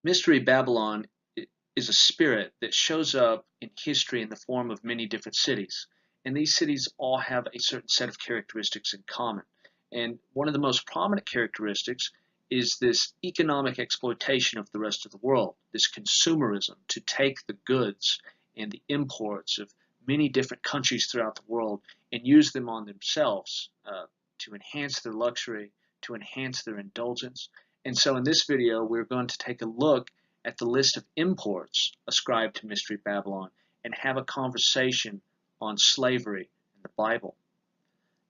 Mystery Babylon is a spirit that shows up in history in the form of many different cities. And these cities all have a certain set of characteristics in common. And one of the most prominent characteristics is this economic exploitation of the rest of the world, this consumerism to take the goods and the imports of many different countries throughout the world and use them on themselves to enhance their luxury, to enhance their indulgence. And so in this video, we're going to take a look at the list of imports ascribed to Mystery Babylon and have a conversation on slavery in the Bible.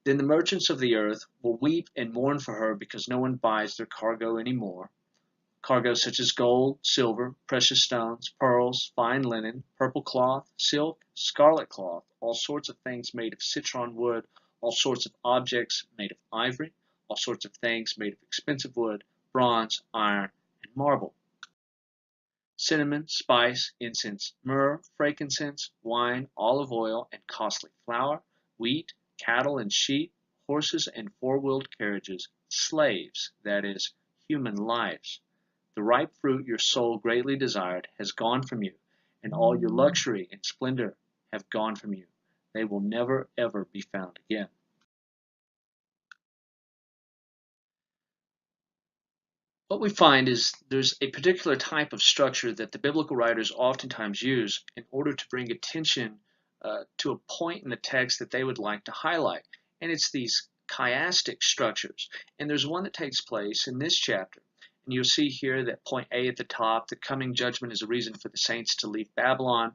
Then the merchants of the earth will weep and mourn for her because no one buys their cargo anymore. Cargo such as gold, silver, precious stones, pearls, fine linen, purple cloth, silk, scarlet cloth, all sorts of things made of citron wood, all sorts of objects made of ivory, all sorts of things made of expensive wood, bronze, iron, and marble. Cinnamon, spice, incense, myrrh, frankincense, wine, olive oil, and costly flour, wheat, cattle and sheep, horses and four-wheeled carriages, slaves, that is, human lives. The ripe fruit your soul greatly desired has gone from you, and all your luxury and splendor have gone from you. They will never, ever be found again. What we find is there's a particular type of structure that the biblical writers oftentimes use in order to bring attention to a point in the text that they would like to highlight. And it's these chiastic structures. And there's one that takes place in this chapter. And you'll see here that point A at the top, the coming judgment is a reason for the saints to leave Babylon,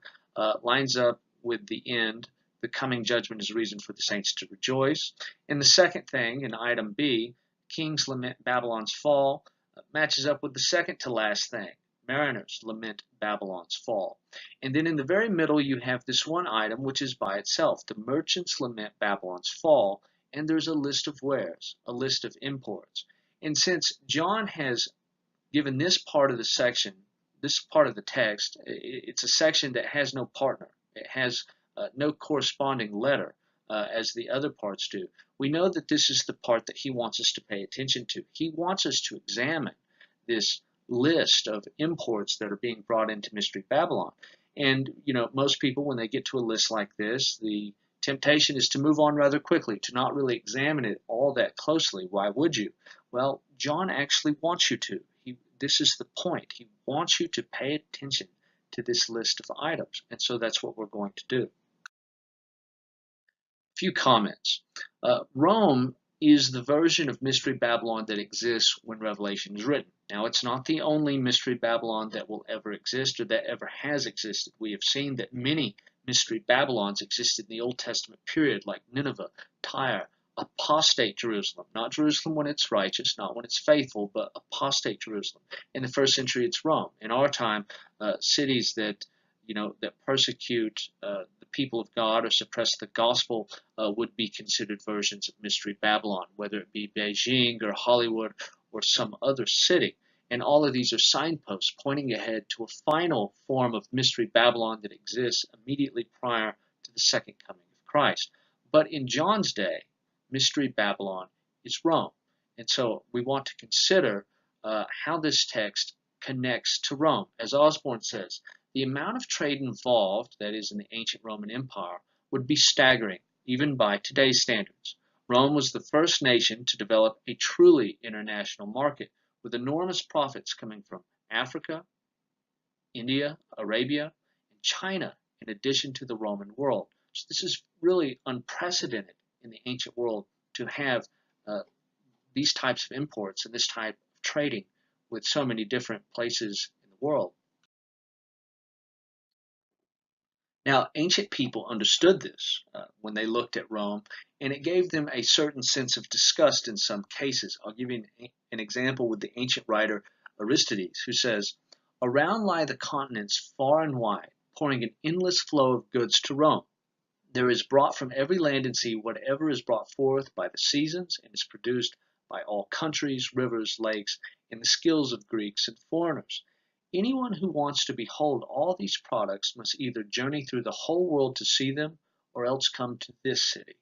lines up with the end. The coming judgment is a reason for the saints to rejoice. And the second thing in item B, kings lament Babylon's fall, matches up with the second to last thing. Mariners lament Babylon's fall. And then in the very middle, you have this one item, which is by itself. The merchants lament Babylon's fall, and there's a list of wares, a list of imports. And since John has given this part of the section, this part of the text, it's a section that has no partner. It has no corresponding letter as the other parts do. We know that this is the part that he wants us to pay attention to. He wants us to examine this list of imports that are being brought into Mystery Babylon. And, most people, when they get to a list like this, the temptation is to move on rather quickly, to not really examine it all that closely. Why would you? Well, John actually wants you to. This is the point. He wants you to pay attention to this list of items. And so that's what we're going to do. Few comments. Rome is the version of Mystery Babylon that exists when Revelation is written. Now, it's not the only Mystery Babylon that will ever exist or that ever has existed. We have seen that many Mystery Babylons existed in the Old Testament period, like Nineveh, Tyre, apostate Jerusalem. Not Jerusalem when it's righteous, not when it's faithful, but apostate Jerusalem. In the first century, it's Rome. In our time, cities that that persecute the people of God or suppress the gospel would be considered versions of Mystery Babylon, whether it be Beijing or Hollywood or some other city. And all of these are signposts pointing ahead to a final form of Mystery Babylon that exists immediately prior to the second coming of Christ. But in John's day, Mystery Babylon is Rome. And so we want to consider how this text connects to Rome. As Osborne says, the amount of trade involved, that is in the ancient Roman Empire, would be staggering, even by today's standards. Rome was the first nation to develop a truly international market, with enormous profits coming from Africa, India, Arabia, and China, in addition to the Roman world. So this is really unprecedented in the ancient world to have these types of imports and this type of trading with so many different places in the world. Now, ancient people understood this when they looked at Rome, and it gave them a certain sense of disgust in some cases. I'll give you an example with the ancient writer Aristides, who says, "Around lie the continents far and wide, pouring an endless flow of goods to Rome. There is brought from every land and sea whatever is brought forth by the seasons, and is produced by all countries, rivers, lakes, and the skills of Greeks and foreigners. Anyone who wants to behold all these products must either journey through the whole world to see them, or else come to this city.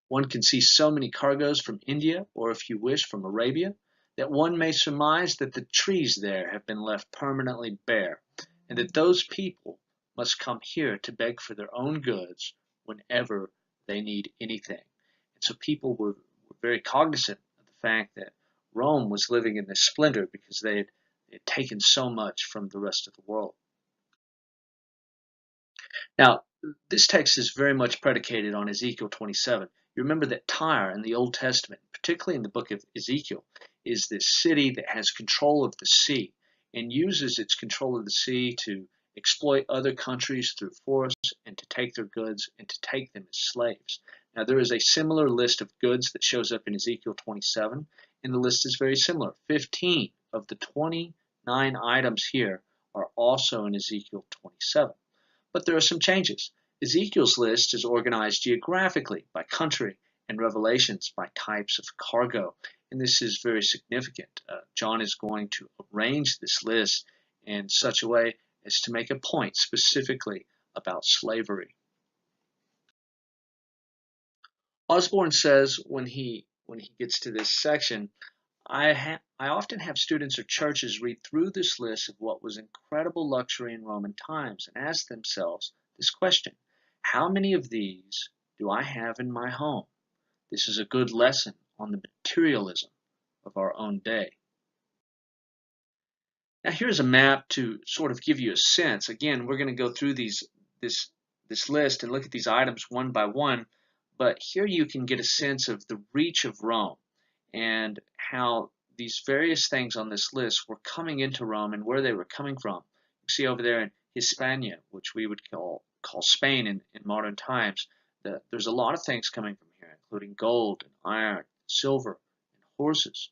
One can see so many cargoes from India, or if you wish, from Arabia. that one may surmise that the trees there have been left permanently bare, and that those people must come here to beg for their own goods whenever they need anything. And so people were very cognizant of the fact that Rome was living in this splendor because they had taken so much from the rest of the world. Now, this text is very much predicated on Ezekiel 27. You remember that Tyre in the Old Testament, particularly in the book of Ezekiel, is this city that has control of the sea and uses its control of the sea to exploit other countries through force and to take their goods and to take them as slaves. Now, there is a similar list of goods that shows up in Ezekiel 27, and the list is very similar. 15 of the 29 items here are also in Ezekiel 27. But there are some changes. Ezekiel's list is organized geographically by country and Revelations by types of cargo. And this is very significant. John is going to arrange this list in such a way as to make a point specifically about slavery. Osborne says when he gets to this section, I often have students or churches read through this list of what was incredible luxury in Roman times and ask themselves this question: how many of these do I have in my home? This is a good lesson on the materialism of our own day. Now here's a map to sort of give you a sense. Again, we're going to go through this list and look at these items one by one, but here you can get a sense of the reach of Rome and how these various things on this list were coming into Rome and where they were coming from. You see over there in Hispania, which we would call Spain in modern times, there's a lot of things coming from here, including gold and iron, silver, and horses.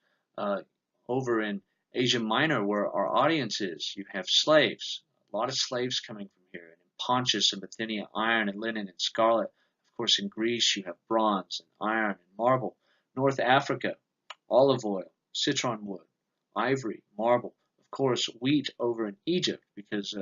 Over in Asia Minor, where our audience is, you have slaves, a lot of slaves coming from here. And in Pontus and Bithynia, iron and linen and scarlet. Of course, in Greece, you have bronze and iron and marble. North Africa, olive oil, citron wood, ivory, marble. Of course, wheat over in Egypt, because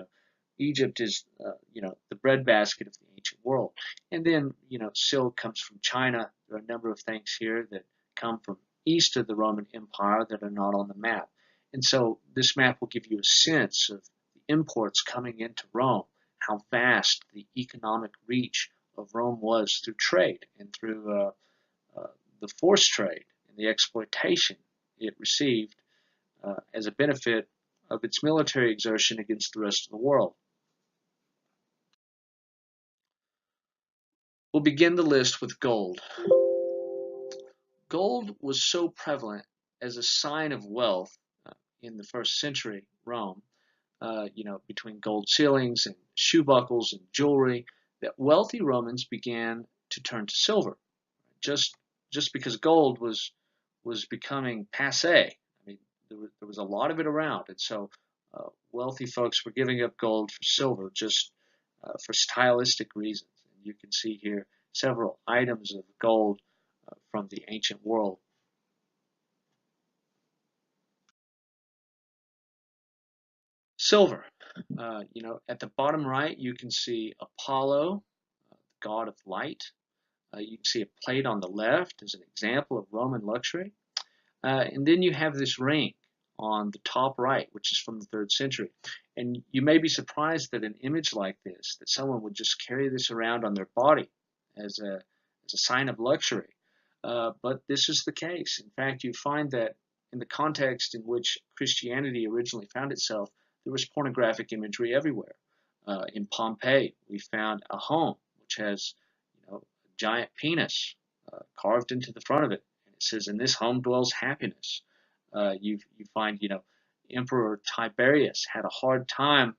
Egypt is, the breadbasket of the ancient world. And then, silk comes from China. There are a number of things here that come from east of the Roman Empire that are not on the map. And so this map will give you a sense of the imports coming into Rome, how vast the economic reach of Rome was through trade and through the forced trade and the exploitation it received as a benefit of its military exertion against the rest of the world. We'll begin the list with gold. Gold was so prevalent as a sign of wealth in the first century Rome, between gold ceilings and shoe buckles and jewelry, that wealthy Romans began to turn to silver. Just because gold was becoming passé. I mean, there was a lot of it around, and so wealthy folks were giving up gold for silver just for stylistic reasons. And you can see here several items of gold from the ancient world. Silver. At the bottom right, you can see Apollo, the god of light. You can see a plate on the left as an example of Roman luxury. And then you have this ring on the top right, which is from the 3rd century. And you may be surprised that an image like this, that someone would just carry this around on their body as a sign of luxury. But this is the case. In fact, you find that in the context in which Christianity originally found itself, there was pornographic imagery everywhere. In Pompeii, we found a home which has, a giant penis carved into the front of it. And it says, "In this home dwells happiness." You find, Emperor Tiberius had a hard time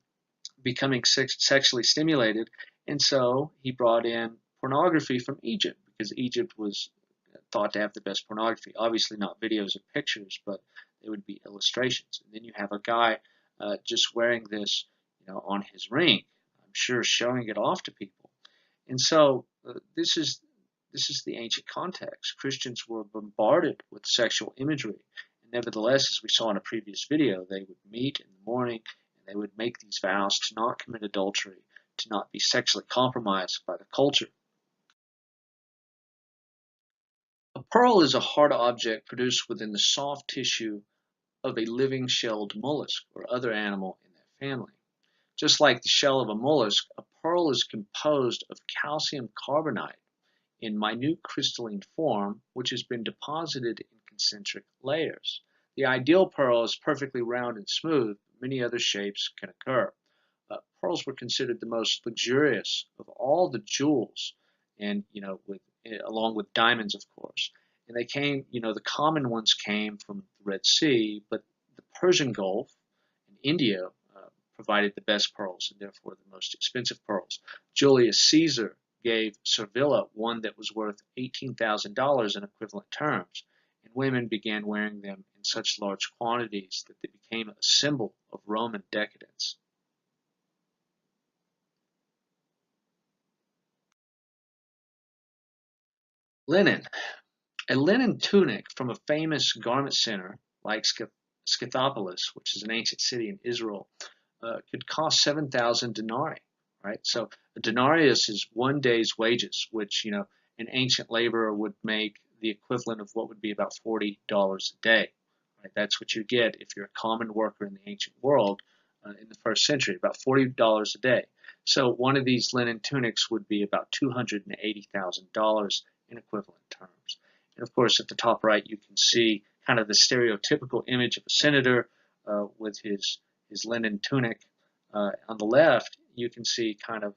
becoming sexually stimulated, and so he brought in pornography from Egypt because Egypt was thought to have the best pornography. Obviously not videos or pictures, but they would be illustrations. And then you have a guy just wearing this, on his ring, I'm sure showing it off to people. And so this is the ancient context. Christians were bombarded with sexual imagery. And nevertheless, as we saw in a previous video, they would meet in the morning and they would make these vows to not commit adultery, to not be sexually compromised by the culture. A pearl is a hard object produced within the soft tissue of a living shelled mollusk or other animal in that family. Just like the shell of a mollusk, a pearl is composed of calcium carbonate in minute crystalline form, which has been deposited in concentric layers. The ideal pearl is perfectly round and smooth. Many other shapes can occur. Pearls were considered the most luxurious of all the jewels, and along with diamonds, of course. And they came, the common ones came from the Red Sea, but the Persian Gulf and India provided the best pearls and therefore the most expensive pearls. Julius Caesar gave Servilia one that was worth $18,000 in equivalent terms, and women began wearing them in such large quantities that they became a symbol of Roman decadence. Linen. A linen tunic from a famous garment center like Scythopolis, which is an ancient city in Israel, could cost 7,000 denarii, right? So a denarius is one day's wages, which, an ancient laborer would make the equivalent of what would be about $40 a day, right? That's what you get if you're a common worker in the ancient world in the first century, about $40 a day. So one of these linen tunics would be about $280,000 in equivalent terms. And of course, at the top right, you can see kind of the stereotypical image of a senator with his linen tunic. On the left, you can see kind of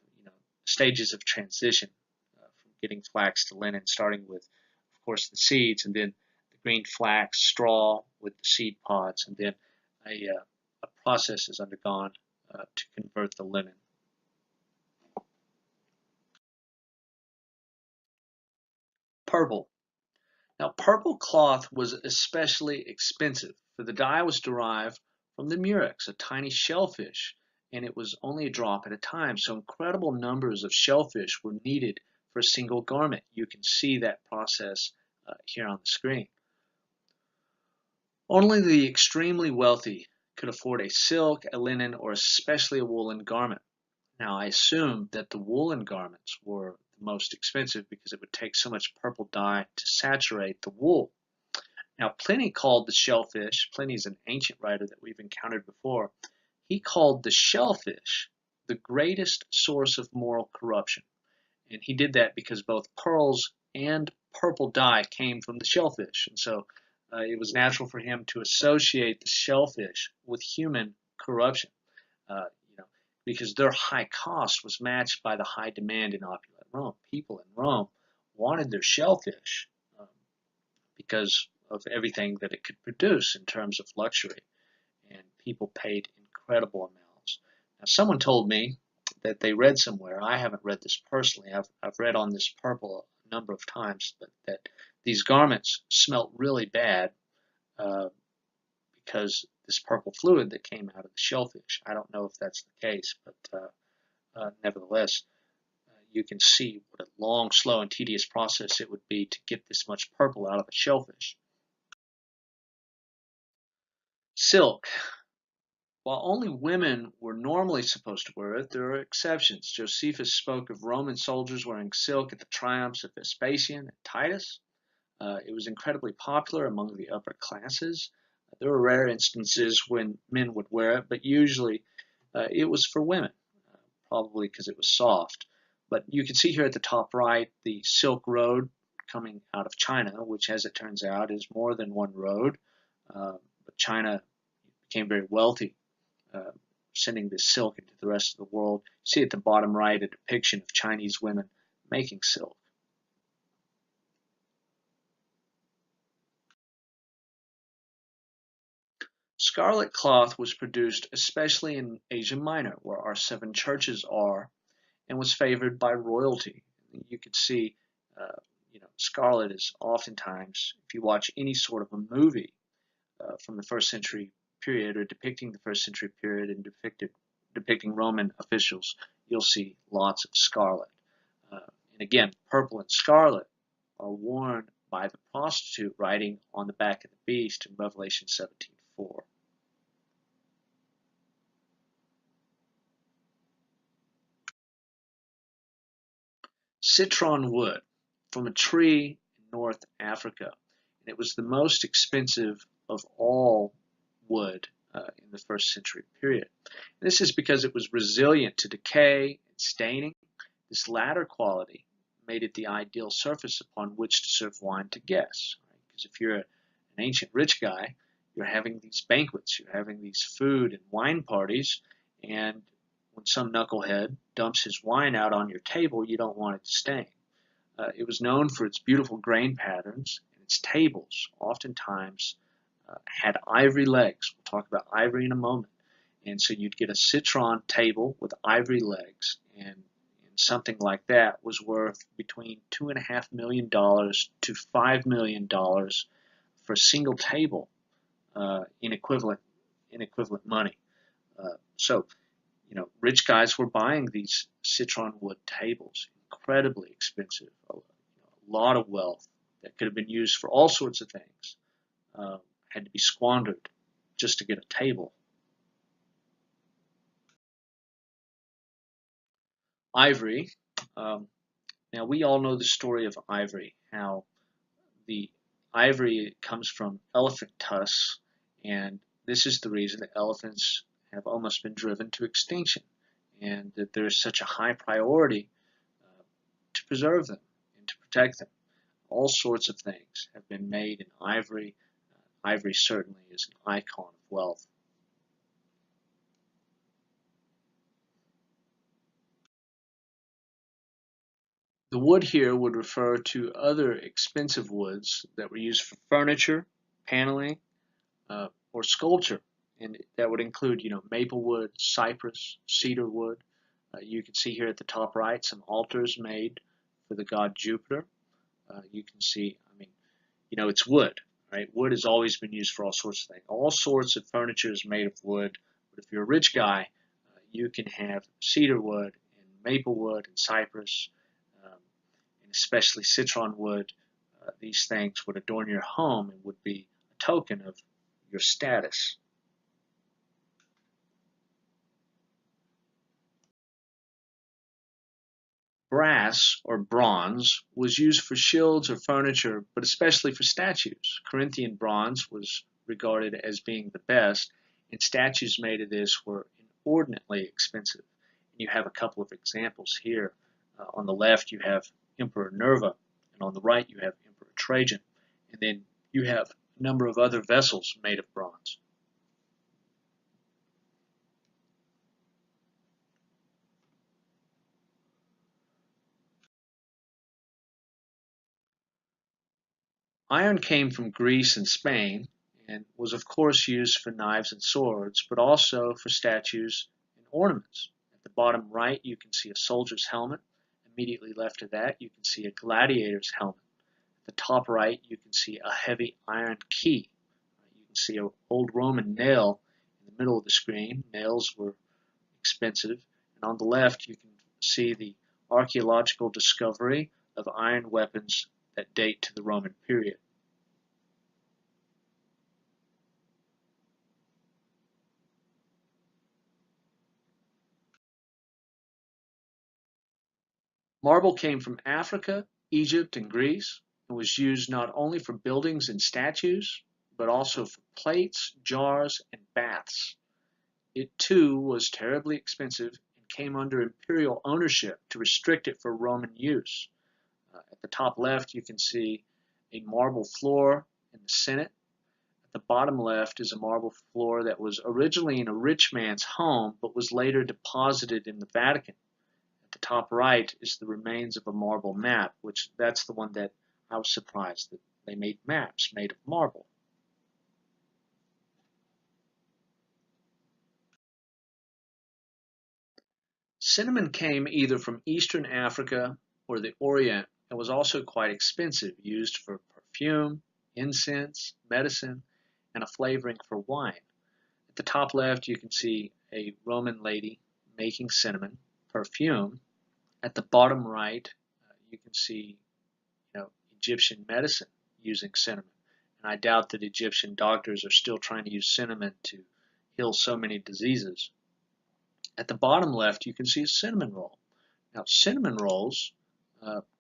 stages of transition from getting flax to linen, starting with, of course, the seeds, and then the green flax straw with the seed pods, and then a process is undergone to convert the linen. Purple. Now, purple cloth was especially expensive, for the dye was derived from the murex, a tiny shellfish, and it was only a drop at a time, so incredible numbers of shellfish were needed for a single garment. You can see that process here on the screen. Only the extremely wealthy could afford a silk, a linen, or especially a woolen garment. Now, I assume that the woolen garments were the most expensive because it would take so much purple dye to saturate the wool. Now, Pliny called the shellfish, Pliny is an ancient writer that we've encountered before, he called the shellfish the greatest source of moral corruption. And he did that because both pearls and purple dye came from the shellfish. And so it was natural for him to associate the shellfish with human corruption, you know, because their high cost was matched by the high demand in opulent Rome. People in Rome wanted their shellfish because of everything that it could produce in terms of luxury, and people paid incredible amounts. Now, someone told me that they read somewhere. I haven't read this personally. I've read on this purple a number of times, but that these garments smelt really bad uh, because this purple fluid that came out of the shellfish. I don't know if that's the case, but nevertheless, you can see what a long, slow, and tedious process it would be to get this much purple out of a shellfish. Silk. While only women were normally supposed to wear it, there are exceptions. Josephus spoke of Roman soldiers wearing silk at the triumphs of Vespasian and Titus. It was incredibly popular among the upper classes. There were rare instances when men would wear it, but usually it was for women, probably because it was soft. But you can see here at the top right the Silk Road coming out of China, which, as it turns out, is more than one road. But China became very wealthy, uh, sending this silk into the rest of the world. You see at the bottom right a depiction of Chinese women making silk. Scarlet cloth was produced especially in Asia Minor, where our seven churches are, and was favored by royalty. You could see, scarlet is oftentimes, if you watch any sort of a movie from the first century period or depicting the first century period and depicting Roman officials, you'll see lots of scarlet. Uh, and again, purple and scarlet are worn by the prostitute riding on the back of the beast in Revelation 17:4. Citron wood from a tree in North Africa. And it was the most expensive of all wood in the first century period. This is because it was resilient to decay and staining. This latter quality made it the ideal surface upon which to serve wine to guests. Right? Because if you're an ancient rich guy, you're having these banquets, you're having these food and wine parties, and when some knucklehead dumps his wine out on your table, you don't want it to stain. It was known for its beautiful grain patterns, and its tables oftentimes had ivory legs. We'll talk about ivory in a moment. And so you'd get a citron table with ivory legs, and something like that was worth between $2.5 million to $5 million for a single table in equivalent money. So, rich guys were buying these citron wood tables, incredibly expensive, a lot of wealth that could have been used for all sorts of things, had to be squandered just to get a table. Ivory. Now, we all know the story of ivory, how the ivory comes from elephant tusks, and this is the reason that elephants have almost been driven to extinction, and that there is such a high priority to preserve them and to protect them. All sorts of things have been made in ivory. Ivory certainly is an icon of wealth. The wood here would refer to other expensive woods that were used for furniture, paneling, or sculpture, and that would include, maple wood, cypress, cedar wood. You can see here at the top right some altars made for the god Jupiter. You can see, it's wood, right? Wood has always been used for all sorts of things. All sorts of furniture is made of wood, but if you're a rich guy, you can have cedar wood and maple wood and cypress, and especially citron wood. These things would adorn your home and would be a token of your status. Brass, or bronze, was used for shields or furniture, but especially for statues. Corinthian bronze was regarded as being the best, and statues made of this were inordinately expensive. And you have a couple of examples here. On the left, you have Emperor Nerva, and on the right, you have Emperor Trajan. And then you have a number of other vessels made of bronze. Iron came from Greece and Spain and was of course used for knives and swords, but also for statues and ornaments. At the bottom right, you can see a soldier's helmet. Immediately left of that, you can see a gladiator's helmet. At the top right, you can see a heavy iron key. You can see an old Roman nail in the middle of the screen. Nails were expensive. And on the left, you can see the archaeological discovery of iron weapons that date to the Roman period. Marble came from Africa, Egypt, and Greece, and was used not only for buildings and statues, but also for plates, jars, and baths. It too was terribly expensive and came under imperial ownership to restrict it for Roman use. At the top left, you can see a marble floor in the Senate. At the bottom left is a marble floor that was originally in a rich man's home, but was later deposited in the Vatican. At the top right is the remains of a marble map, which that's the one that I was surprised that they made maps made of marble. Cinnamon came either from Eastern Africa or the Orient and was also quite expensive, used for perfume, incense, medicine, and a flavoring for wine. At the top left, you can see a Roman lady making cinnamon perfume. At the bottom right, you can see, Egyptian medicine using cinnamon. And I doubt that Egyptian doctors are still trying to use cinnamon to heal so many diseases. At the bottom left, you can see a cinnamon roll. Now, cinnamon rolls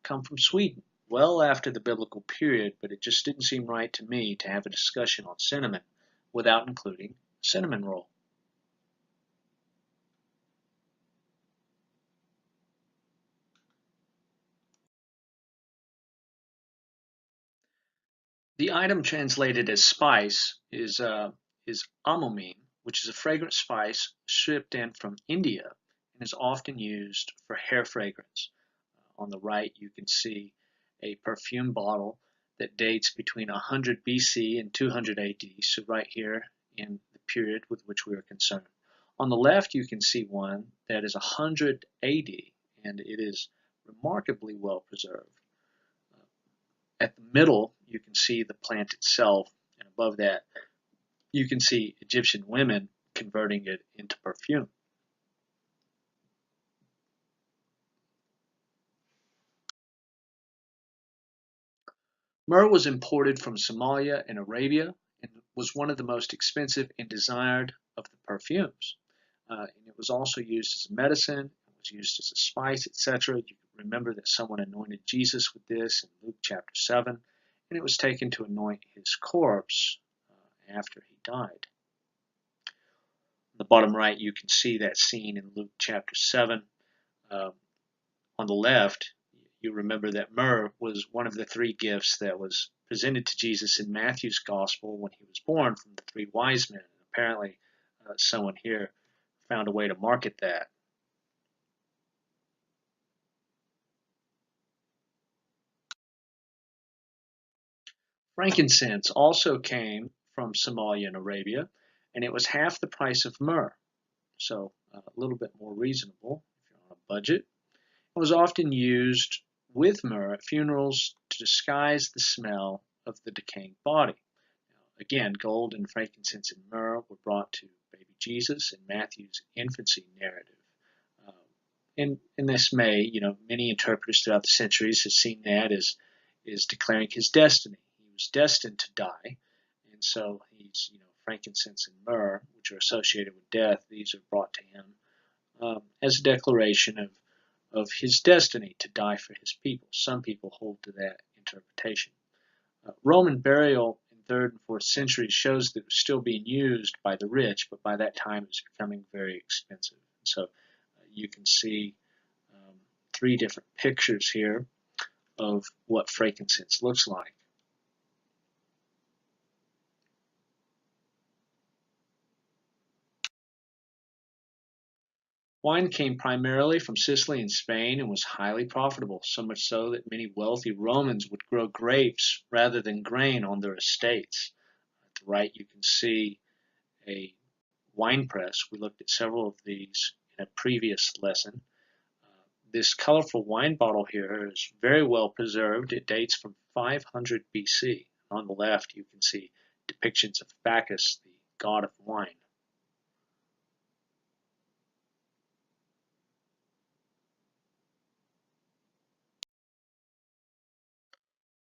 come from Sweden, well after the biblical period, but it just didn't seem right to me to have a discussion on cinnamon without including cinnamon roll. The item translated as spice is amomine, which is a fragrant spice shipped in from India and is often used for hair fragrance. On the right, you can see a perfume bottle that dates between 100 BC and 200 AD, so right here in the period with which we are concerned. On the left, you can see one that is 100 AD, and it is remarkably well preserved. At the middle, you can see the plant itself, and above that, you can see Egyptian women converting it into perfume. Myrrh was imported from Somalia and Arabia and was one of the most expensive and desired of the perfumes. And it was also used as a medicine, it was used as a spice, etc. You remember that someone anointed Jesus with this in Luke chapter 7, and it was taken to anoint his corpse after he died. On the bottom right, you can see that scene in Luke chapter 7. On the left, you remember that myrrh was one of the three gifts that was presented to Jesus in Matthew's gospel when he was born from the three wise men. And apparently, someone here found a way to market that. Frankincense also came from Somalia and Arabia, and it was half the price of myrrh, so a little bit more reasonable if you're on a budget. It was often used with myrrh at funerals to disguise the smell of the decaying body. Again, gold and frankincense and myrrh were brought to baby Jesus in Matthew's infancy narrative. Uh, and this may, many interpreters throughout the centuries have seen that as declaring his destiny. He was destined to die, and so he's, frankincense and myrrh, which are associated with death, these are brought to him as a declaration of his destiny to die for his people. Some people hold to that interpretation. Roman burial in 3rd and 4th centuries shows that it was still being used by the rich, but by that time it was becoming very expensive. So you can see 3 different pictures here of what frankincense looks like. Wine came primarily from Sicily and Spain and was highly profitable, so much so that many wealthy Romans would grow grapes rather than grain on their estates. At the right, you can see a wine press. We looked at several of these in a previous lesson. This colorful wine bottle here is very well preserved. It dates from 500 BC. On the left, you can see depictions of Bacchus, the god of wine.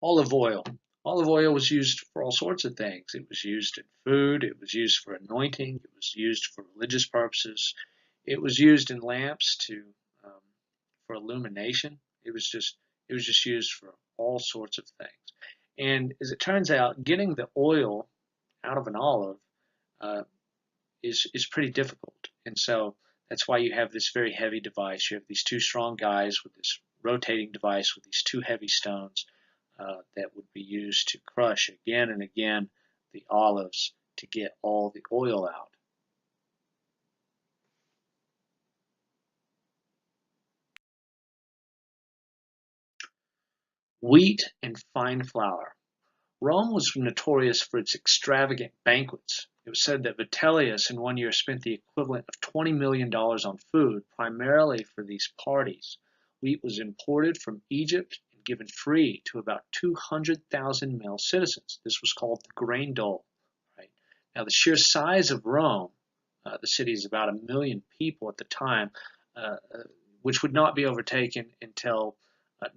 Olive oil. Olive oil was used for all sorts of things. It was used in food, it was used for anointing, it was used for religious purposes, it was used in lamps um, for illumination. It was just used for all sorts of things. And as it turns out, getting the oil out of an olive uh, is pretty difficult. And so that's why you have this very heavy device. You have these 2 strong guys with this rotating device with these 2 heavy stones that would be used to crush again and again the olives to get all the oil out. Wheat and fine flour. Rome was notorious for its extravagant banquets. It was said that Vitellius in one year spent the equivalent of $20 million on food, primarily for these parties. Wheat was imported from Egypt and given free to about 200,000 male citizens. This was called the grain dole. Right? Now, the sheer size of Rome, the city is about 1 million people at the time, which would not be overtaken until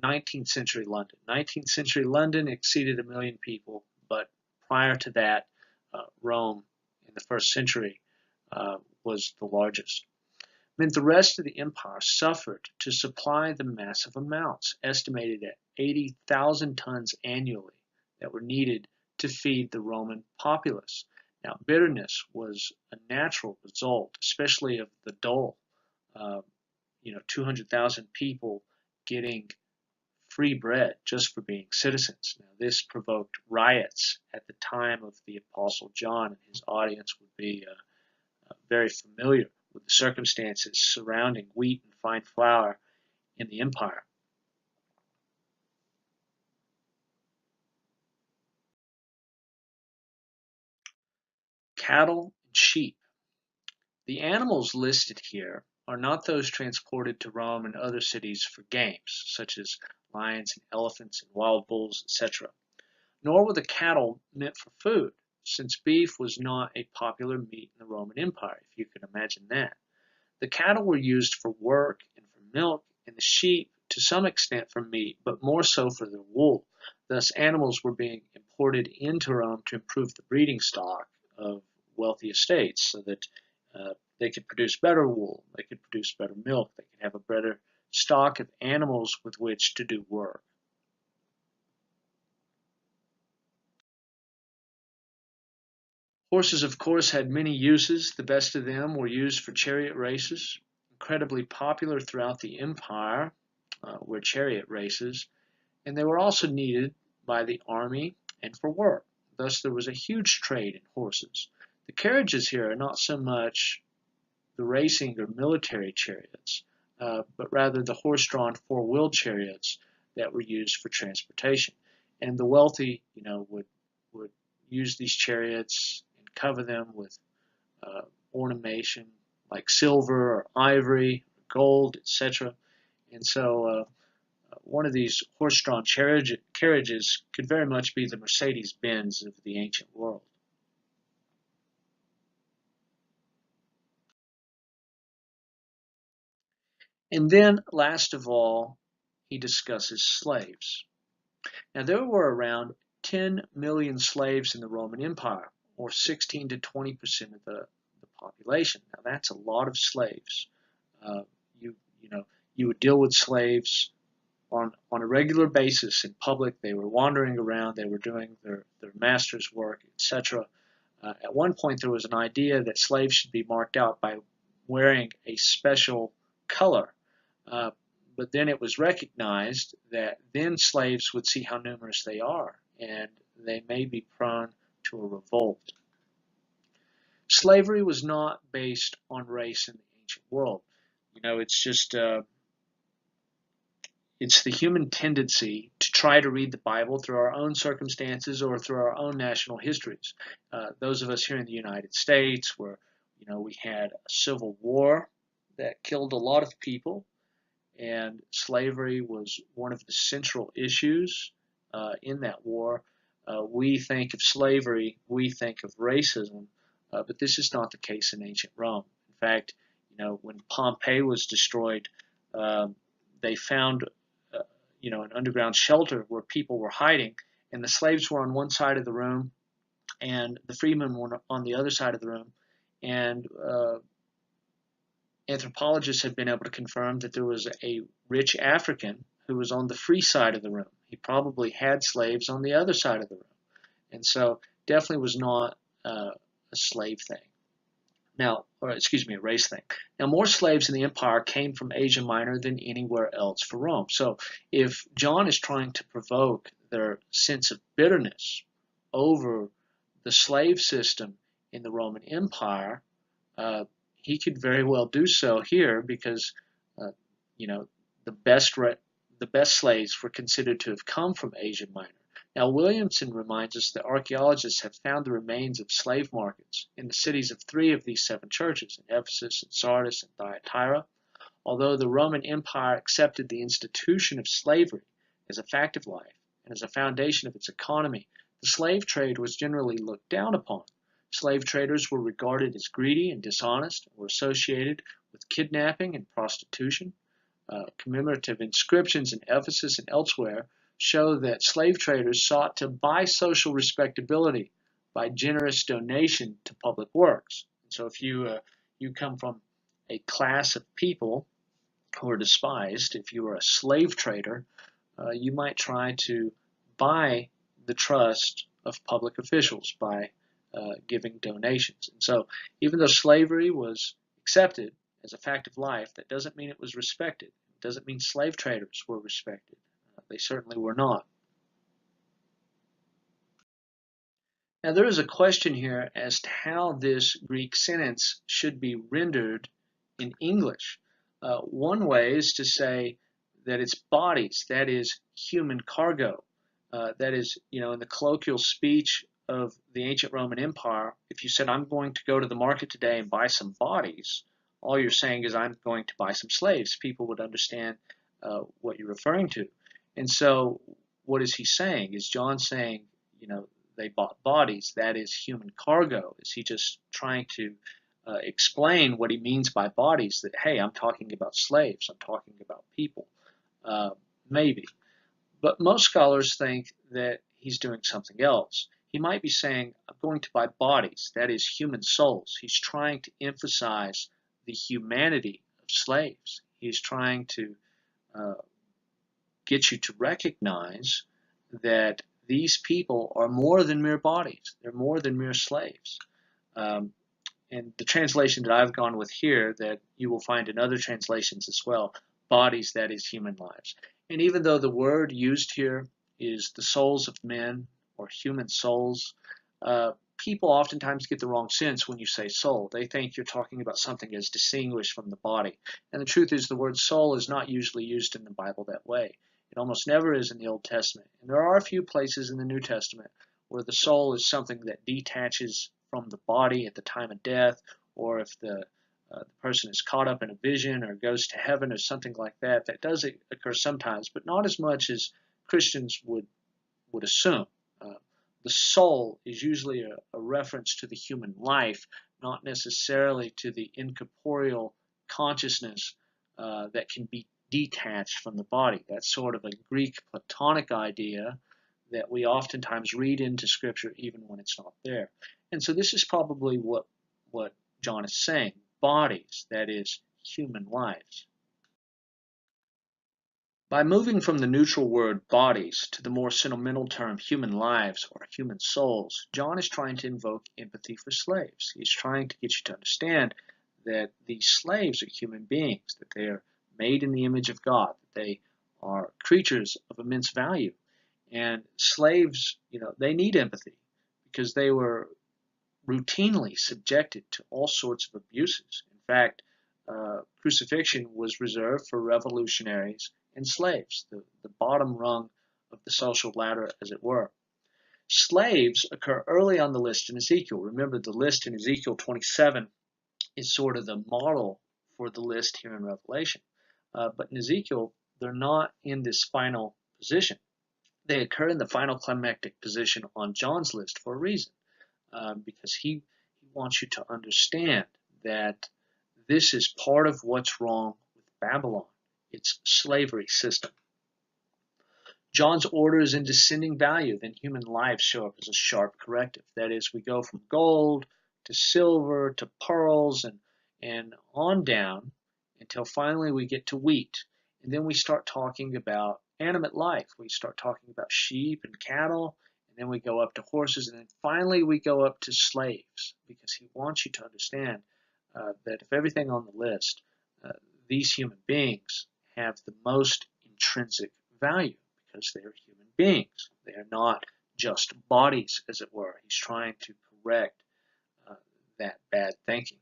19th century London. 19th century London exceeded 1 million people, but prior to that, Rome in the 1st century was the largest. It meant the rest of the empire suffered to supply the massive amounts, estimated at 80,000 tons annually, that were needed to feed the Roman populace. Now, bitterness was a natural result, especially of the dole. 200,000 people getting free bread just for being citizens. Now, this provoked riots at the time of the Apostle John, and his audience would be very familiar with the circumstances surrounding wheat and fine flour in the empire. Cattle and sheep. The animals listed here are not those transported to Rome and other cities for games, such as lions and elephants and wild bulls, etc. Nor were the cattle meant for food, since beef was not a popular meat in the Roman Empire, if you can imagine that. The cattle were used for work and for milk, and the sheep to some extent for meat, but more so for their wool. Thus, animals were being imported into Rome to improve the breeding stock of wealthy estates so that they could produce better wool, they could produce better milk, they could have a better stock of animals with which to do work. Horses, of course, had many uses. The best of them were used for chariot races, incredibly popular throughout the empire, were chariot races, and they were also needed by the army and for work. Thus, there was a huge trade in horses. The carriages here are not so much the racing or military chariots, but rather the horse-drawn four-wheeled chariots that were used for transportation. And the wealthy, would use these chariots and cover them with ornamentation like silver or ivory, or gold, etc. And so one of these horse-drawn carriages could very much be the Mercedes-Benz of the ancient world. And then, last of all, he discusses slaves. Now, there were around 10 million slaves in the Roman Empire, or 16 to 20% of the population. Now, that's a lot of slaves. Uh, you, you know, you would deal with slaves on a regular basis in public. They were wandering around, they were doing their master's work, etc. At one point, there was an idea that slaves should be marked out by wearing a special color. Uh, but then it was recognized that then slaves would see how numerous they are, and they may be prone to a revolt. Slavery was not based on race in the ancient world. It's just it's the human tendency to try to read the Bible through our own circumstances or through our own national histories. Those of us here in the United States, where we had a civil war that killed a lot of people, and slavery was one of the central issues in that war. We think of slavery, we think of racism, but this is not the case in ancient Rome. In fact, when Pompeii was destroyed, they found an underground shelter where people were hiding, and the slaves were on one side of the room, and the freemen were on the other side of the room, and anthropologists have been able to confirm that there was a rich African who was on the free side of the room. He probably had slaves on the other side of the room, and so definitely was not a slave thing. Now, or excuse me, a race thing. Now, more slaves in the empire came from Asia Minor than anywhere else for Rome. So, if John is trying to provoke their sense of bitterness over the slave system in the Roman Empire, he could very well do so here because, uh, you know, the best slaves were considered to have come from Asia Minor. Now, Williamson reminds us that archaeologists have found the remains of slave markets in the cities of three of these seven churches, in Ephesus, and Sardis, and Thyatira. Although the Roman Empire accepted the institution of slavery as a fact of life and as a foundation of its economy, the slave trade was generally looked down upon. Slave traders were regarded as greedy and dishonest, and were associated with kidnapping and prostitution. Commemorative inscriptions in Ephesus and elsewhere show that slave traders sought to buy social respectability by generous donation to public works. And so if you come from a class of people who are despised, if you are a slave trader, you might try to buy the trust of public officials by giving donations. And so even though slavery was accepted as a fact of life, that doesn't mean it was respected. It doesn't mean slave traders were respected. They certainly were not. Now there is a question here as to how this Greek sentence should be rendered in English. One way is to say that it's bodies, that is human cargo. That is, in the colloquial speech of the ancient Roman Empire, if you said, I'm going to go to the market today and buy some bodies, all you're saying is, I'm going to buy some slaves. People would understand what you're referring to. And so what is he saying? Is John saying, they bought bodies, that is human cargo? Is he just trying to explain what he means by bodies, that, hey, I'm talking about slaves, I'm talking about people? Maybe. But most scholars think that he's doing something else. He might be saying, I'm going to buy bodies, that is human souls. He's trying to emphasize the humanity of slaves. He's trying to get you to recognize that these people are more than mere bodies. They're more than mere slaves. And the translation that I've gone with here, that you will find in other translations as well, bodies, that is human lives. And even though the word used here is the souls of men or human souls, people oftentimes get the wrong sense when you say soul. They think you're talking about something as distinguished from the body. And the truth is, the word soul is not usually used in the Bible that way. It almost never is in the Old Testament. And there are a few places in the New Testament where the soul is something that detaches from the body at the time of death, or if the person is caught up in a vision or goes to heaven or something like that. That does occur sometimes, but not as much as Christians would assume. The soul is usually a reference to the human life, not necessarily to the incorporeal consciousness that can be detached from the body. That's sort of a Greek Platonic idea that we oftentimes read into Scripture even when it's not there. And so this is probably what John is saying. Bodies, that is, human lives. By moving from the neutral word bodies to the more sentimental term human lives or human souls, John is trying to invoke empathy for slaves. He's trying to get you to understand that these slaves are human beings, that they are made in the image of God, that they are creatures of immense value. And slaves, they need empathy because they were routinely subjected to all sorts of abuses. In fact, crucifixion was reserved for revolutionaries and slaves, the bottom rung of the social ladder, as it were. Slaves occur early on the list in Ezekiel. Remember, the list in Ezekiel 27 is sort of the model for the list here in Revelation. But in Ezekiel, they're not in this final position. They occur in the final climactic position on John's list for a reason, because he wants you to understand that this is part of what's wrong with Babylon, its slavery system. John's order is in descending value, then human lives show up as a sharp corrective. That is, we go from gold to silver to pearls and on down until finally we get to wheat. And then we start talking about animate life. We start talking about sheep and cattle, and then we go up to horses, and then finally we go up to slaves, because he wants you to understand that if everything on the list, these human beings have the most intrinsic value because they are human beings. They are not just bodies, as it were. He's trying to correct that bad thinking.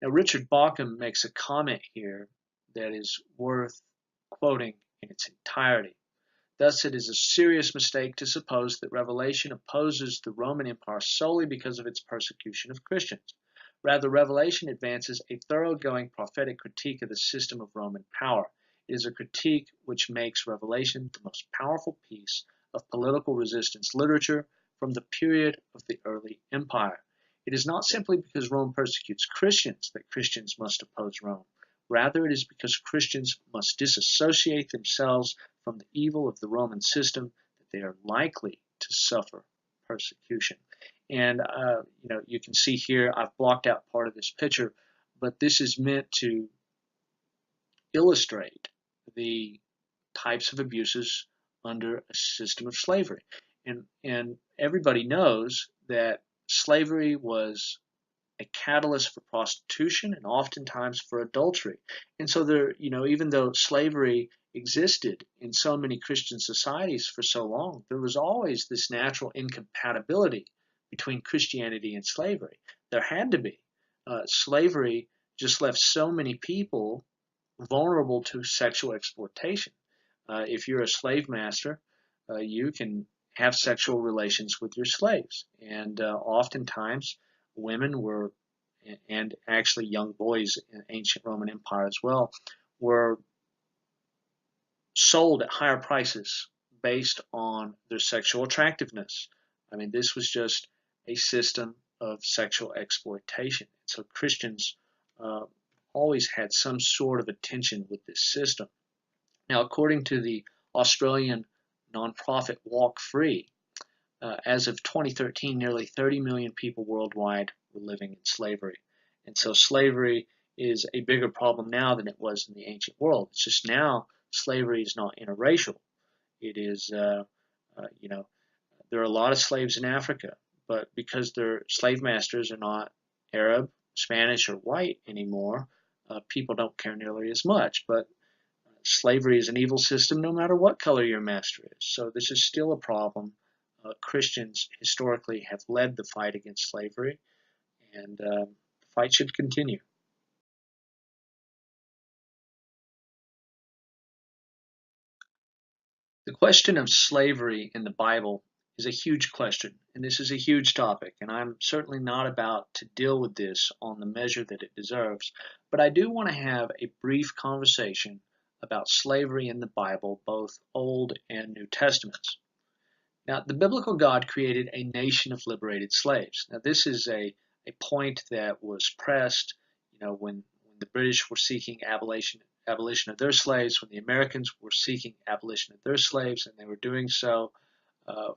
Now, Richard Bauckham makes a comment here that is worth quoting in its entirety. Thus, it is a serious mistake to suppose that Revelation opposes the Roman Empire solely because of its persecution of Christians. Rather, Revelation advances a thoroughgoing prophetic critique of the system of Roman power. It is a critique which makes Revelation the most powerful piece of political resistance literature from the period of the early empire. It is not simply because Rome persecutes Christians that Christians must oppose Rome. Rather, it is because Christians must disassociate themselves from the evil of the Roman system that they are likely to suffer persecution. And you can see here I've blocked out part of this picture, but this is meant to illustrate the types of abuses under a system of slavery. And everybody knows that slavery was a catalyst for prostitution and oftentimes for adultery. And so there, even though slavery existed in so many Christian societies for so long, there was always this natural incompatibility between Christianity and slavery. There had to be. Slavery just left so many people vulnerable to sexual exploitation. If you're a slave master, you can have sexual relations with your slaves. And oftentimes, women were, and actually young boys in ancient Roman Empire as well, were sold at higher prices based on their sexual attractiveness. I mean, this was just a system of sexual exploitation. So Christians uh, always had some sort of a tension with this system. Now, according to the Australian nonprofit Walk Free, as of 2013, nearly 30 million people worldwide were living in slavery. And so slavery is a bigger problem now than it was in the ancient world. It's just now slavery is not interracial. It is, there are a lot of slaves in Africa, but because their slave masters are not Arab, Spanish, or white anymore, people don't care nearly as much. But slavery is an evil system no matter what color your master is. So this is still a problem. Christians historically have led the fight against slavery, and the fight should continue. The question of slavery in the Bible is a huge question, and this is a huge topic, and I'm certainly not about to deal with this on the measure that it deserves, but I do want to have a brief conversation about slavery in the Bible, both Old and New Testaments. Now, the biblical God created a nation of liberated slaves. Now, this is a point that was pressed, when the British were seeking abolition of their slaves, when the Americans were seeking abolition of their slaves, and they were doing so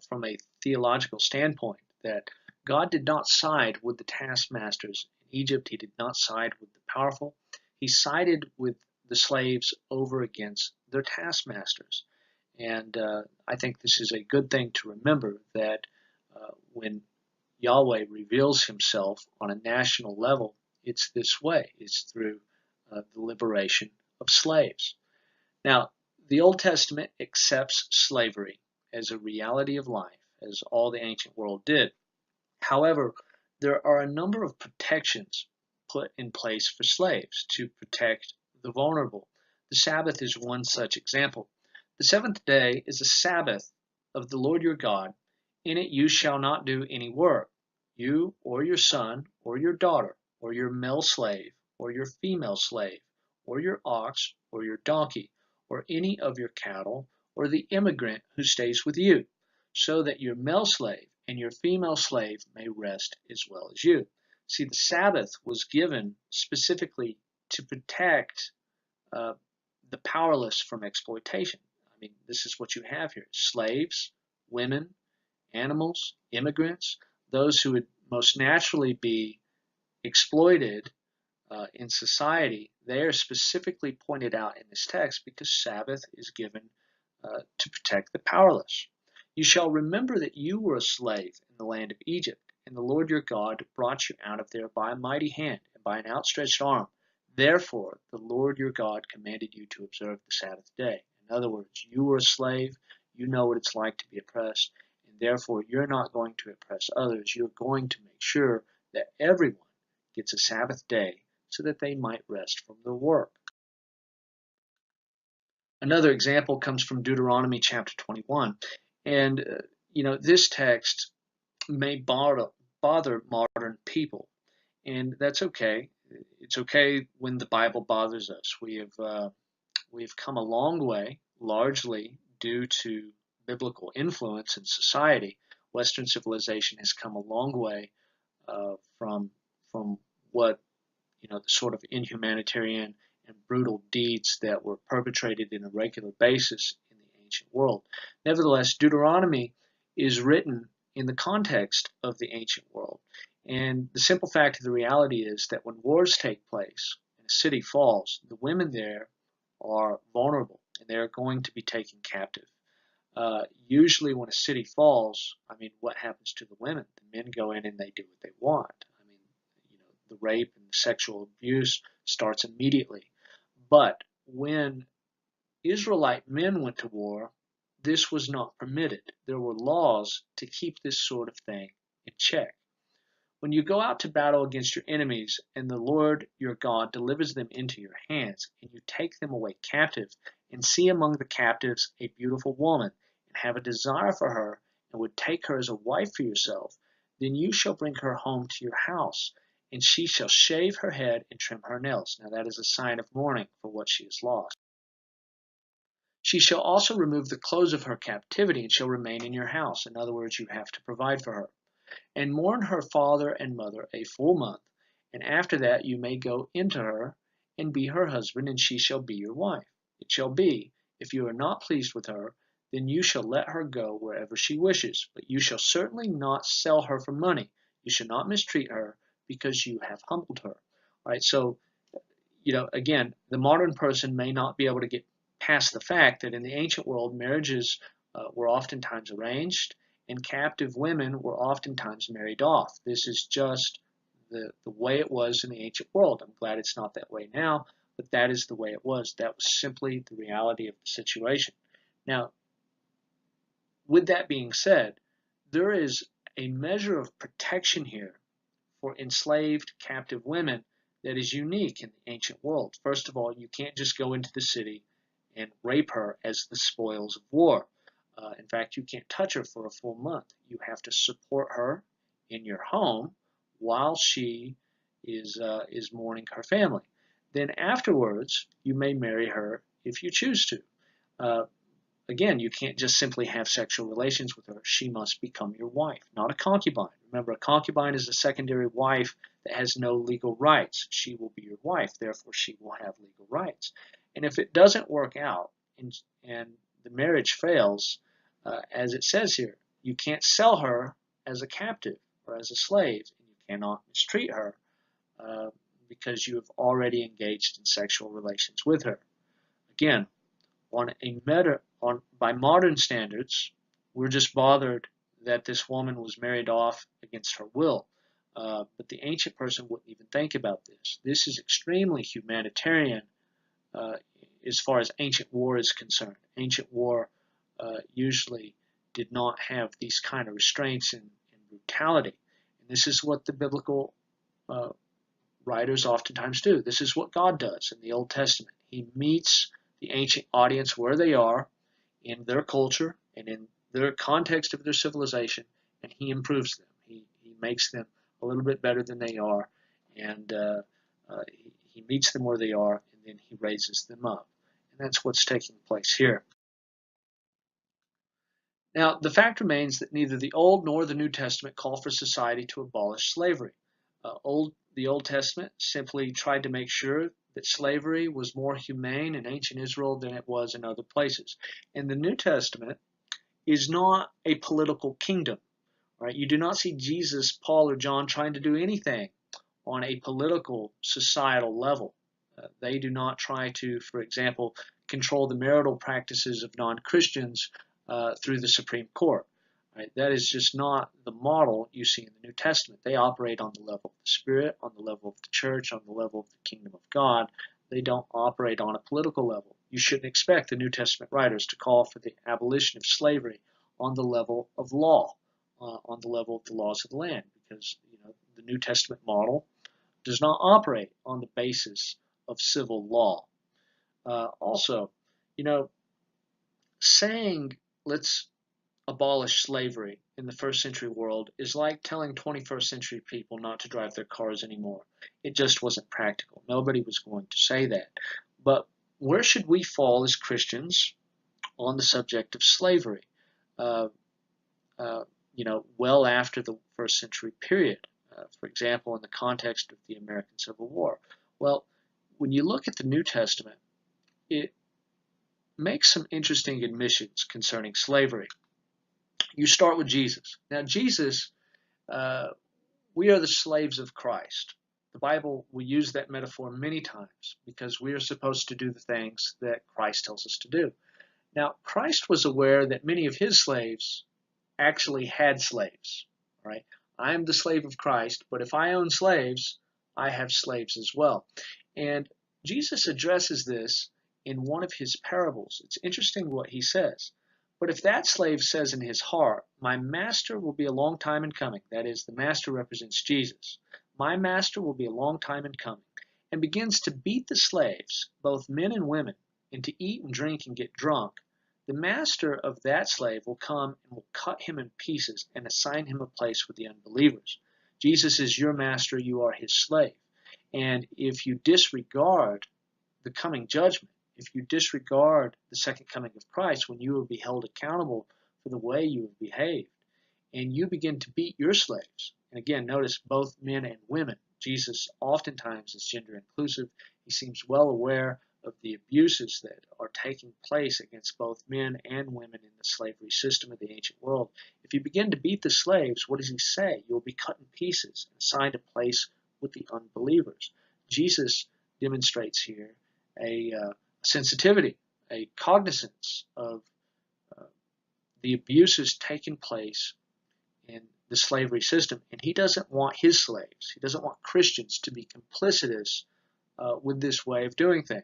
from a theological standpoint, that God did not side with the taskmasters in Egypt. He did not side with the powerful. He sided with the slaves over against their taskmasters. And I think this is a good thing to remember, that when Yahweh reveals himself on a national level, it's this way. It's through the liberation of slaves. Now, the Old Testament accepts slavery as a reality of life, as all the ancient world did. However, there are a number of protections put in place for slaves to protect the vulnerable. The Sabbath is one such example. The seventh day is a Sabbath of the Lord your God. In it you shall not do any work, you or your son or your daughter or your male slave or your female slave or your ox or your donkey or any of your cattle or the immigrant who stays with you, so that your male slave and your female slave may rest as well as you. See, the Sabbath was given specifically to protect uh, the powerless from exploitation. I mean, this is what you have here: slaves, women, animals, immigrants, those who would most naturally be exploited in society. They are specifically pointed out in this text because Sabbath is given to protect the powerless. You shall remember that you were a slave in the land of Egypt, and the Lord your God brought you out of there by a mighty hand and by an outstretched arm. Therefore, the Lord your God commanded you to observe the Sabbath day. In other words, you were a slave, you know what it's like to be oppressed, and therefore you're not going to oppress others. You're going to make sure that everyone gets a Sabbath day so that they might rest from their work. Another example comes from Deuteronomy chapter 21. And, this text may bother modern people, and that's okay. It's okay when the Bible bothers us. We've come a long way, largely due to biblical influence in society. Western civilization has come a long way from what the sort of inhumanitarian and brutal deeds that were perpetrated in a regular basis in the ancient world. Nevertheless, Deuteronomy is written in the context of the ancient world. And the simple fact of the reality is that when wars take place and a city falls, the women there are vulnerable and they are going to be taken captive. Usually when a city falls, I mean, what happens to the women? The men go in and they do what they want. I mean, the rape and the sexual abuse starts immediately. But when Israelite men went to war, this was not permitted. There were laws to keep this sort of thing in check. When you go out to battle against your enemies, and the Lord your God delivers them into your hands, and you take them away captive, and see among the captives a beautiful woman, and have a desire for her, and would take her as a wife for yourself, then you shall bring her home to your house, and she shall shave her head and trim her nails. Now that is a sign of mourning for what she has lost. She shall also remove the clothes of her captivity, and shall remain in your house. In other words, you have to provide for her and mourn her father and mother a full month. And after that you may go into her, and be her husband, and she shall be your wife. It shall be, if you are not pleased with her, then you shall let her go wherever she wishes. But you shall certainly not sell her for money. You shall not mistreat her, because you have humbled her. All right, so again, the modern person may not be able to get past the fact that in the ancient world, marriages were oftentimes arranged, and captive women were oftentimes married off. This is just the way it was in the ancient world. I'm glad it's not that way now, but that is the way it was. That was simply the reality of the situation. Now, with that being said, there is a measure of protection here for enslaved captive women that is unique in the ancient world. First of all, you can't just go into the city and rape her as the spoils of war. In fact, you can't touch her for a full month. You have to support her in your home while she is mourning her family. Then afterwards, you may marry her if you choose to. Uh, Again, you can't just simply have sexual relations with her. She must become your wife, not a concubine. Remember, a concubine is a secondary wife that has no legal rights. She will be your wife, therefore she will have legal rights. And if it doesn't work out and the marriage fails, as it says here, you can't sell her as a captive or as a slave, and you cannot mistreat her uh, because you have already engaged in sexual relations with her. Again, by modern standards, we're just bothered that this woman was married off against her will. But the ancient person wouldn't even think about this. This is extremely humanitarian uh, as far as ancient war is concerned. Ancient war usually did not have these kind of restraints and brutality. And this is what the biblical uh, writers oftentimes do. This is what God does in the Old Testament. He meets the ancient audience where they are in their culture and in their context of their civilization, and he improves them. He makes them a little bit better than they are, and he meets them where they are, and then he raises them up. And that's what's taking place here. Now, the fact remains that neither the Old nor the New Testament call for society to abolish slavery. The Old Testament simply tried to make sure that slavery was more humane in ancient Israel than it was in other places. And the New Testament is not a political kingdom. Right? You do not see Jesus, Paul, or John trying to do anything on a political, societal level. They do not try to, for example, control the marital practices of non-Christians through the Supreme Court. Right? That is just not the model you see in the New Testament. They operate on the level of the Spirit, on the level of the church, on the level of the kingdom of God. They don't operate on a political level. You shouldn't expect the New Testament writers to call for the abolition of slavery on the level of law, on the level of the laws of the land, because the New Testament model does not operate on the basis of civil law. Also, you know, saying let's abolish slavery in the first century world is like telling 21st century people not to drive their cars anymore. It just wasn't practical. Nobody was going to say that. But where should we fall as Christians on the subject of slavery? Uh, well after the first century period, for example, in the context of the American Civil War. Well, when you look at the New Testament, it makes some interesting admissions concerning slavery. You start with Jesus. Now, Jesus, uh, we are the slaves of Christ. The Bible will use that metaphor many times because we are supposed to do the things that Christ tells us to do. Now, Christ was aware that many of his slaves actually had slaves. Right? I am the slave of Christ, but if I own slaves, I have slaves as well. And Jesus addresses this in one of his parables. It's interesting what he says. But if that slave says in his heart, my master will be a long time in coming, that is, the master represents Jesus, my master will be a long time in coming, and begins to beat the slaves, both men and women, and to eat and drink and get drunk, the master of that slave will come and will cut him in pieces and assign him a place with the unbelievers. Jesus is your master, you are his slave. And if you disregard the coming judgment, if you disregard the second coming of Christ, when you will be held accountable for the way you have behaved, and you begin to beat your slaves, and again, notice both men and women. Jesus oftentimes is gender inclusive. He seems well aware of the abuses that are taking place against both men and women in the slavery system of the ancient world. If you begin to beat the slaves, what does he say? You'll be cut in pieces and assigned a place with the unbelievers. Jesus demonstrates here a sensitivity, a cognizance of the abuses taking place in the slavery system, and he doesn't want his slaves, he doesn't want Christians to be complicitous with this way of doing things.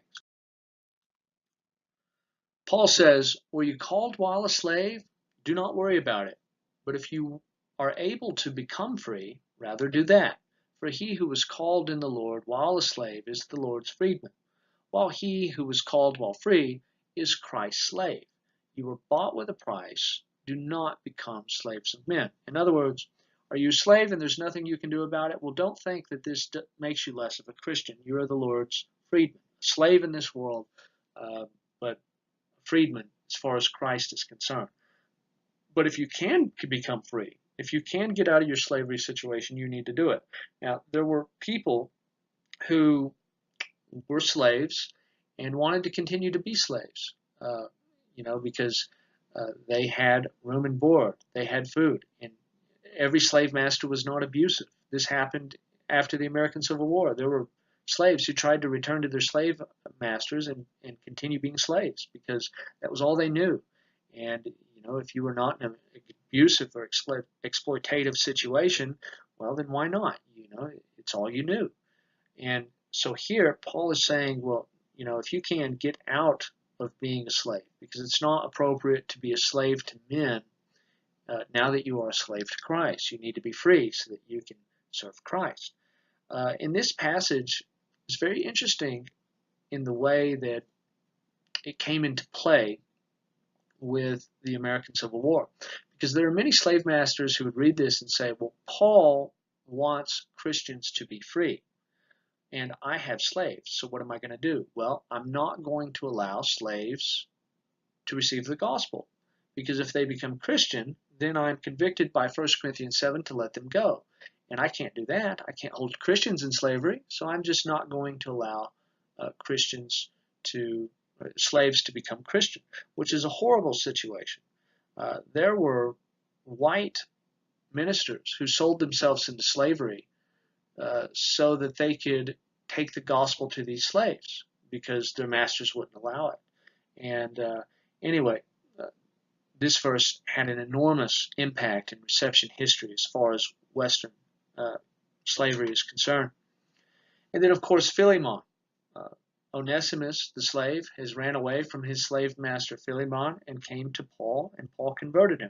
Paul says, were you called while a slave? Do not worry about it. But if you are able to become free, rather do that. For he who was called in the Lord while a slave is the Lord's freedman, while he who was called while free is Christ's slave. You were bought with a price. Do not become slaves of men. In other words, are you a slave and there's nothing you can do about it? Well, don't think that this makes you less of a Christian. You are the Lord's freedman, a slave in this world, but a freedman as far as Christ is concerned. But if you can become free, if you can get out of your slavery situation, you need to do it. Now, there were people who were slaves and wanted to continue to be slaves, because they had room and board, they had food, and every slave master was not abusive. This happened after the American Civil War. There were slaves who tried to return to their slave masters and continue being slaves because that was all they knew. And if you were not in an abusive or exploitative situation, well, then why not? It's all you knew. And so here, Paul is saying, well, if you can get out of being a slave, because it's not appropriate to be a slave to men now that you are a slave to Christ. You need to be free so that you can serve Christ. In this passage, it's very interesting in the way that it came into play with the American Civil War, because there are many slave masters who would read this and say, well, Paul wants Christians to be free. And I have slaves, so what am I going to do? Well, I'm not going to allow slaves to receive the gospel, because if they become Christian, then I'm convicted by 1 Corinthians 7 to let them go. And I can't do that. I can't hold Christians in slavery, so I'm just not going to allow slaves to become Christian, which is a horrible situation. There were white ministers who sold themselves into slavery so that they could take the gospel to these slaves because their masters wouldn't allow it. And anyway, this verse had an enormous impact in reception history as far as Western slavery is concerned. And then, of course, Philemon. Onesimus, the slave, has ran away from his slave master Philemon and came to Paul, and Paul converted him.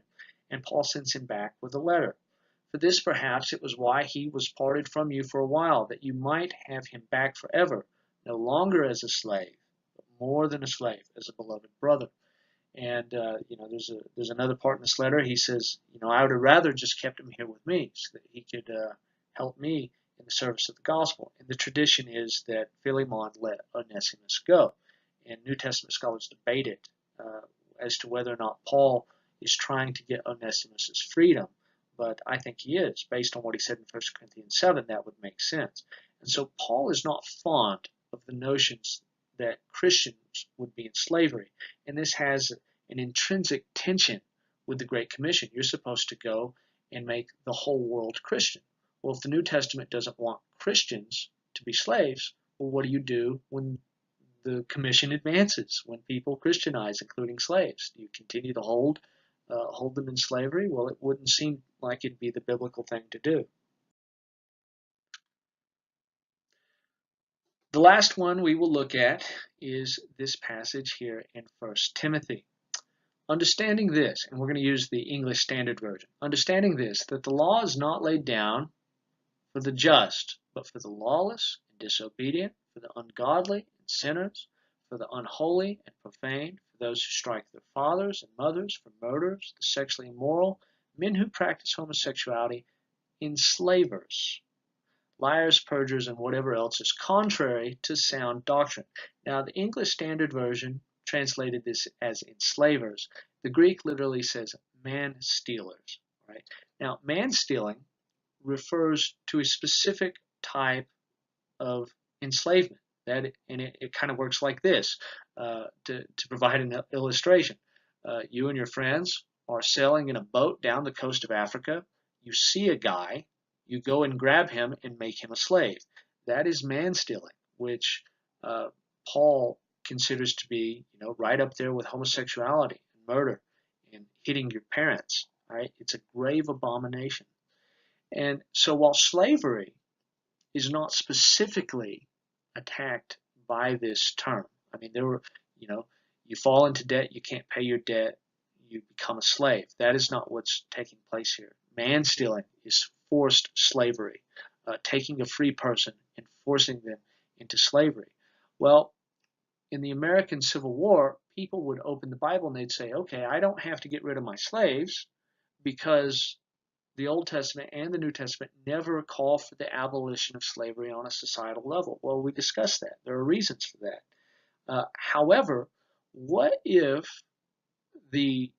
And Paul sends him back with a letter. For this, perhaps, it was why he was parted from you for a while, that you might have him back forever, no longer as a slave, but more than a slave, as a beloved brother. And there's another part in this letter. He says, I would have rather just kept him here with me so that he could help me in the service of the gospel. And the tradition is that Philemon let Onesimus go. And New Testament scholars debated as to whether or not Paul is trying to get Onesimus' freedom. But I think he is. Based on what he said in 1 Corinthians 7, that would make sense. And so Paul is not fond of the notions that Christians would be in slavery. And this has an intrinsic tension with the Great Commission. You're supposed to go and make the whole world Christian. Well, if the New Testament doesn't want Christians to be slaves, well, what do you do when the commission advances when people Christianize, including slaves. Do you continue to hold them in slavery? Well, it wouldn't seem like it'd be the biblical thing to do. The last one we will look at is this passage here in 1 Timothy. Understanding this, and we're going to use the English Standard Version, understanding this, that the law is not laid down for the just, but for the lawless and disobedient, for the ungodly and sinners, for the unholy and profane, for those who strike their fathers and mothers, for murderers, the sexually immoral, men who practice homosexuality, enslavers, liars, perjurers, and whatever else is contrary to sound doctrine. Now, the English Standard Version translated this as enslavers. The Greek literally says man-stealers, right? Now, man-stealing refers to a specific type of enslavement. It kind of works like this, to provide an illustration. You and your friends are sailing in a boat down the coast of Africa. You see a guy, you go and grab him and make him a slave. That is man-stealing, which Paul considers to be, right up there with homosexuality and murder and hitting your parents. Right? It's a grave abomination. And so while slavery is not specifically attacked by this term, I mean, you fall into debt, you can't pay your debt, you become a slave. That is not what's taking place here. Man stealing is forced slavery, taking a free person and forcing them into slavery. Well, in the American Civil War, people would open the Bible and they'd say, okay, I don't have to get rid of my slaves because the Old Testament and the New Testament never call for the abolition of slavery on a societal level. Well, we discussed that. There are reasons for that. However, what if the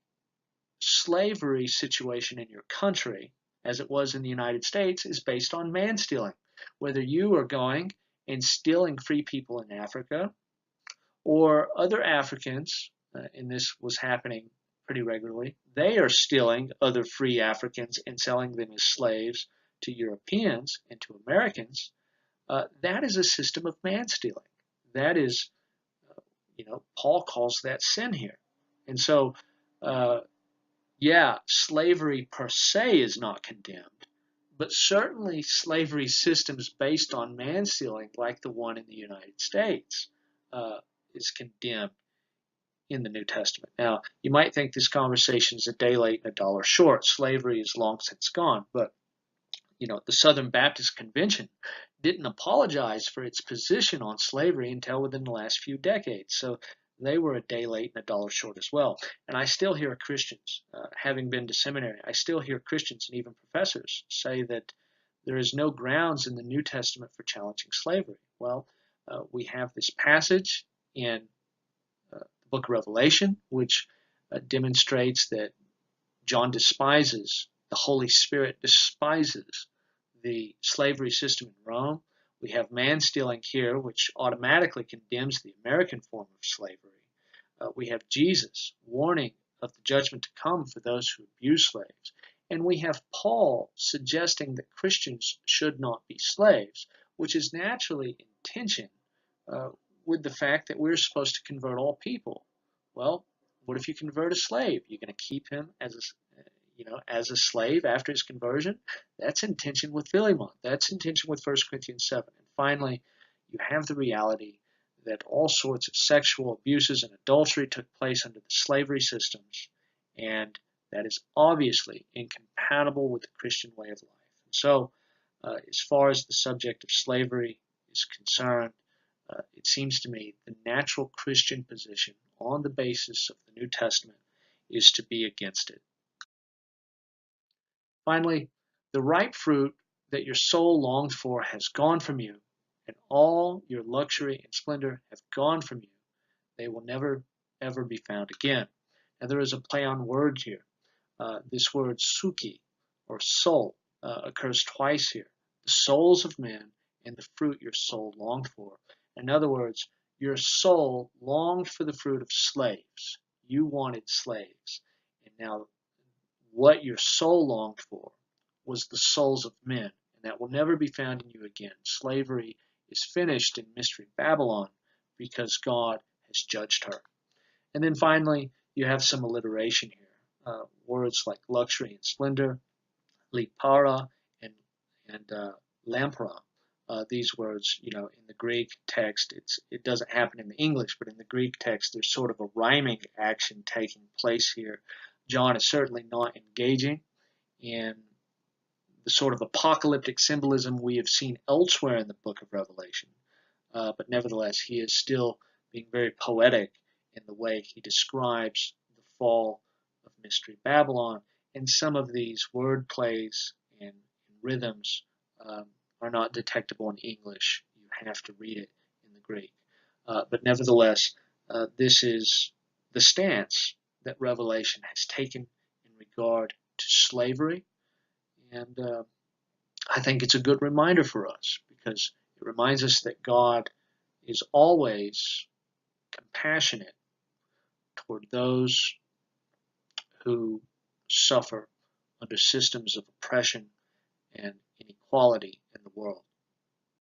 slavery situation in your country, as it was in the United States, is based on man stealing? Whether you are going and stealing free people in Africa, or other Africans, and this was happening pretty regularly, they are stealing other free Africans and selling them as slaves to Europeans and to Americans. That is a system of man stealing. That is, Paul calls that sin here. And so, slavery per se is not condemned, but certainly slavery systems based on man stealing, like the one in the United States, is condemned in the New Testament. Now, you might think this conversation is a day late and a dollar short. Slavery is long since gone, but the Southern Baptist Convention didn't apologize for its position on slavery until within the last few decades. So they were a day late and a dollar short as well. And I still hear Christians, having been to seminary, I still hear Christians and even professors say that there is no grounds in the New Testament for challenging slavery. Well, we have this passage in the book of Revelation, which demonstrates that John despises, the Holy Spirit despises the slavery system in Rome. We have man stealing here, which automatically condemns the American form of slavery. We have Jesus warning of the judgment to come for those who abuse slaves. And we have Paul suggesting that Christians should not be slaves, which is naturally in tension with the fact that we're supposed to convert all people. Well, what if you convert a slave? You're going to keep him as a slave after his conversion? That's in tension with Philemon. That's in tension with 1 Corinthians 7. And finally, you have the reality that all sorts of sexual abuses and adultery took place under the slavery systems, and that is obviously incompatible with the Christian way of life. And so, as far as the subject of slavery is concerned, it seems to me the natural Christian position on the basis of the New Testament is to be against it. Finally, the ripe fruit that your soul longed for has gone from you, and all your luxury and splendor have gone from you. They will never, ever be found again. Now, there is a play on words here. This word suki, or soul, occurs twice here. The souls of men and the fruit your soul longed for. In other words, your soul longed for the fruit of slaves. You wanted slaves. And now what your soul longed for was the souls of men, and that will never be found in you again. Slavery is finished in Mystery Babylon because God has judged her. And then finally, you have some alliteration here. Words like luxury and splendor, lipara and lampra. These words, in the Greek text, it doesn't happen in the English, but in the Greek text, there's sort of a rhyming action taking place here. John is certainly not engaging in the sort of apocalyptic symbolism we have seen elsewhere in the book of Revelation, but nevertheless, he is still being very poetic in the way he describes the fall of Mystery Babylon, and some of these word plays and rhythms are not detectable in English. You have to read it in the Greek. But nevertheless, this is the stance that Revelation has taken in regard to slavery, and I think it's a good reminder for us because it reminds us that God is always compassionate toward those who suffer under systems of oppression and inequality in the world.